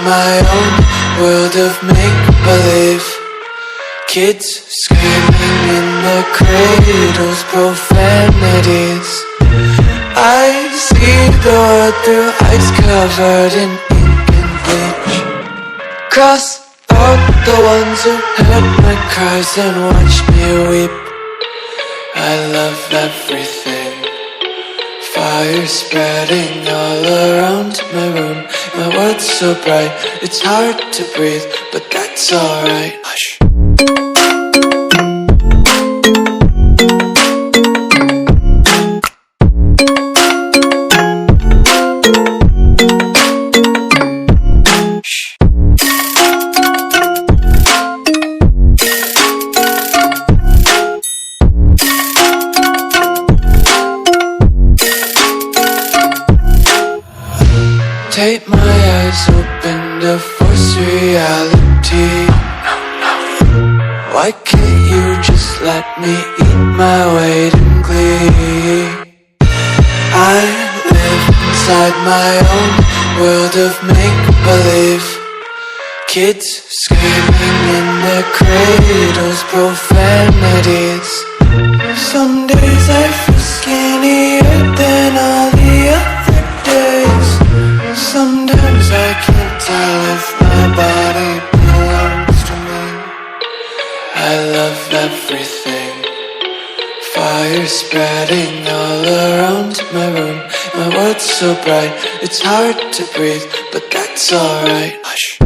my own world of make-believe. Kids screaming in their cradles, profanities. I see the world through ice covered in ink and bleach. Cross out the ones who heard my cries and watched me weep. I love everything. Fire spreading all around my room. My world's so bright, it's hard to breathe, but that's alright. Hush. Take my eyes open to force reality. Why can't you just let me eat my weight in glee? I live inside my own world of make-believe. Kids screaming in their cradles, profanities. Some days I feel skinnier than all the other days. Sometimes I can't tell if my body belongs to me. I love everything. Fire spreading all around my room. My world's so bright, it's hard to breathe, but that's alright. Hush.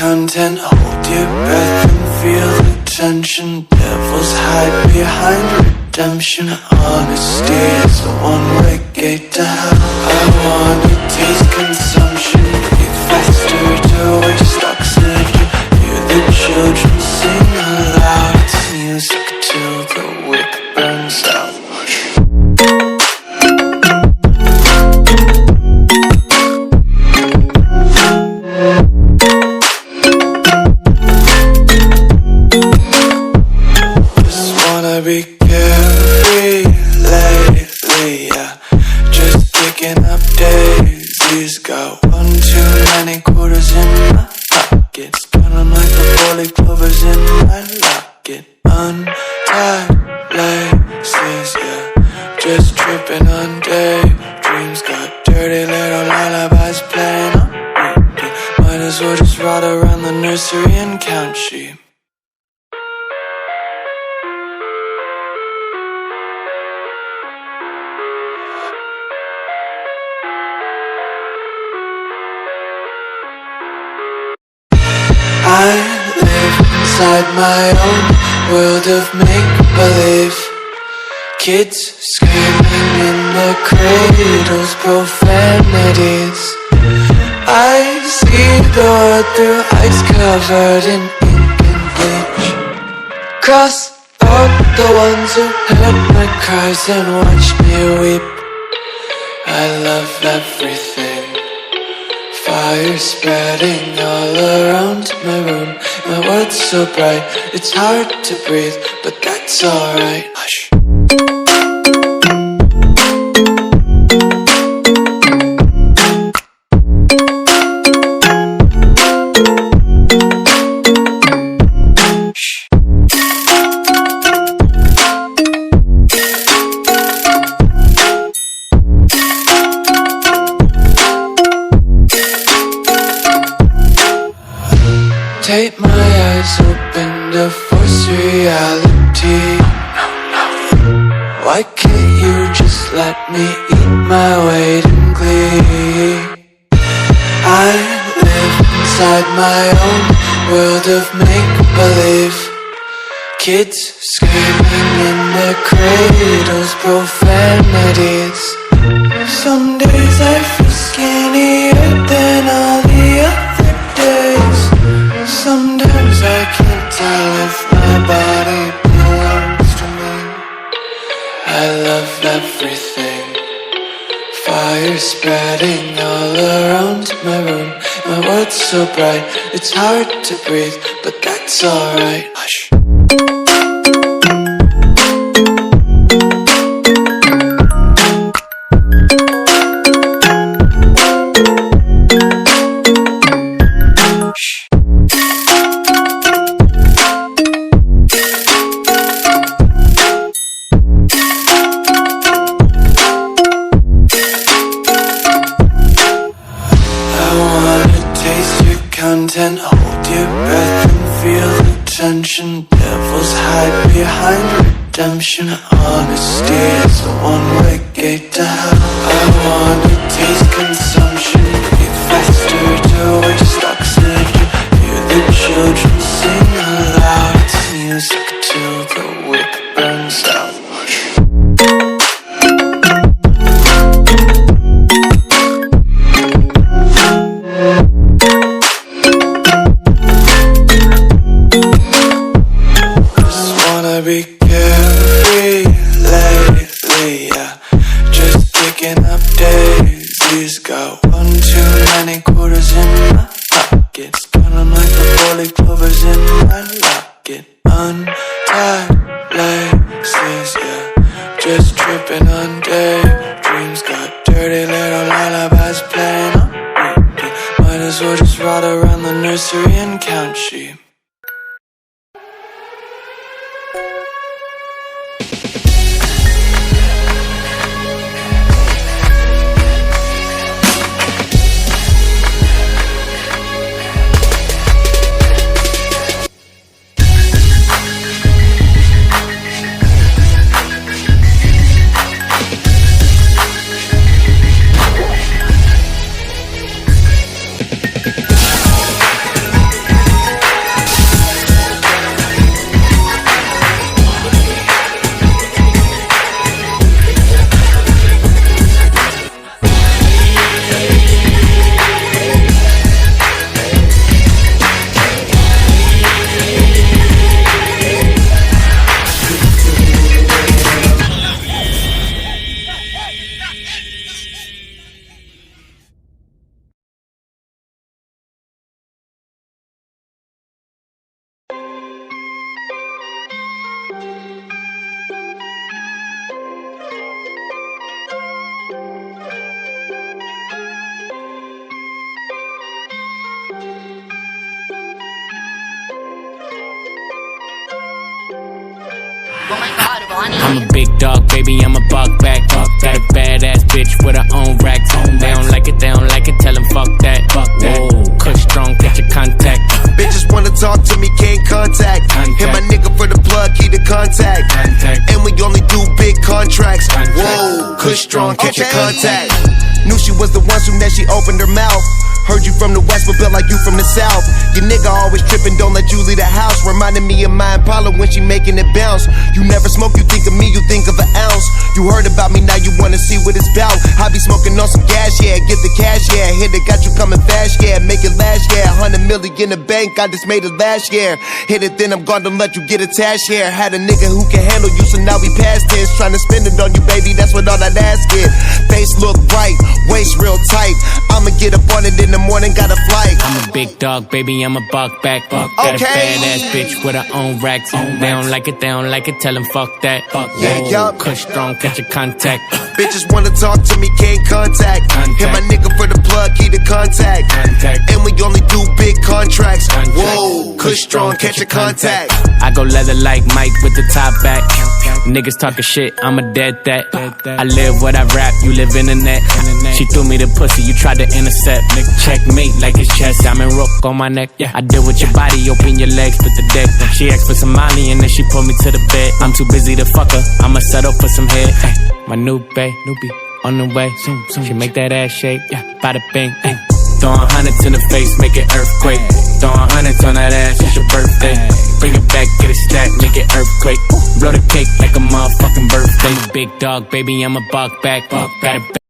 Content, hold your breath and feel the tension. Devils hide behind redemption. Honesty is a one-way gate to hell. I wanna taste consumption, breathe faster to waste oxygen. Hear the children sing aloud. It's music till the wick burns out. Be carefree lately, yeah. Just picking up daisies. Got one too many quarters in my pockets. Counting like the 40 clovers in my locket. Untied laces, yeah. Just tripping on daydreams. Got dirty little lullabies playing on repeat. Might as well just ride around the nursery and count sheep. I live inside my own world of make-believe. Kids screaming in their cradles, profanities. I see the world through ice covered in ink and bleach. Cross out the ones who heard my cries and watched me weep. I love everything. Fire spreading all around my room. My world's so bright, it's hard to breathe, but that's alright. Hush. Take my eyes open to force reality. Why can't you just let me eat my weight in glee? I live inside my own world of make-believe. Kids screaming in their cradles, profanities. Some days I feel skinnier than all the other days. Sometimes I can't tell if my body everything. Fire spreading all around my room. My world's so bright, it's hard to breathe, but that's alright. Hush. Content, hold your breath and feel the tension. Devils hide behind redemption. Honesty is a one-way gate to hell. I wanna taste consumption. Breathe faster to waste oxygen. Hear the children sing aloud. It's music till the wick burns out. Be carefree lately, yeah. Just picking up daisies. Got one too many quarters in my pockets. Count 'em like the 40 clovers in my locket. Untied laces, yeah. Just tripping on daydreams. Got dirty little lullabies playing on repeat. Might as well just ride around the nursery and count sheep. I'm a big dog, baby, I'm a buck back. Got a badass bitch with her own racks. They don't like it, tell them fuck that. Whoa, Kush strong, catch your contact. Bitches wanna talk to me, can't contact. Hit my nigga for the plug, key to contact. And we only do big contracts. Whoa, Kush strong, catch your contact. Knew she was the one soon as she opened her mouth. Heard you from the west, but built like you from the south. Your nigga always tripping, don't let you leave the house. Reminding me of my Impala when she making it bounce. You never smoke, you think of me, you think of an ounce. You heard about me, now you wanna see what it's about. I be smoking on some gas, yeah, get the cash, yeah. Hit it, got you coming fast, yeah, make it last, yeah. 100 million in the bank, I just made it last year. Hit it, then I'm gone, don't let you get attached here. Had a nigga who can handle you, so now we past tense. Trying to spend it on you, baby, that's what all that ass get. Face look bright, waist real tight. I'ma get up on it in the morning, got a flight. I'm a big dog, baby, I'm a buck back. Got a badass bitch with her own racks. They don't like it, tell them fuck that. Yeah, Kush strong, catch your contact. Bitches wanna talk to me, can't contact. Hit my nigga for the plug, key to contact. And we only do big contracts. Whoa, Kush strong, catch your contact. I go leather like Mike with the top back. Niggas talking shit, I'ma dead that. I live what I rap, you live in the net. She threw me the pussy, you tried to intercept. Checkmate like it's chess, I'm in rook on my neck. I deal with your body, open your legs, split the deck. She asked for some money and then she pulled me to the bed. I'm too busy to fuck her, I'ma settle for some head. My new bae, on the way. She make that ass shake, bada bing. Throwing hundreds in the face, make it earthquake. Throwing hundreds on that ass, it's your birthday. Bring it back, get it stacked, make it earthquake. Blow the cake like a motherfucking birthday. Big dog, baby, I'm a buck back. Got a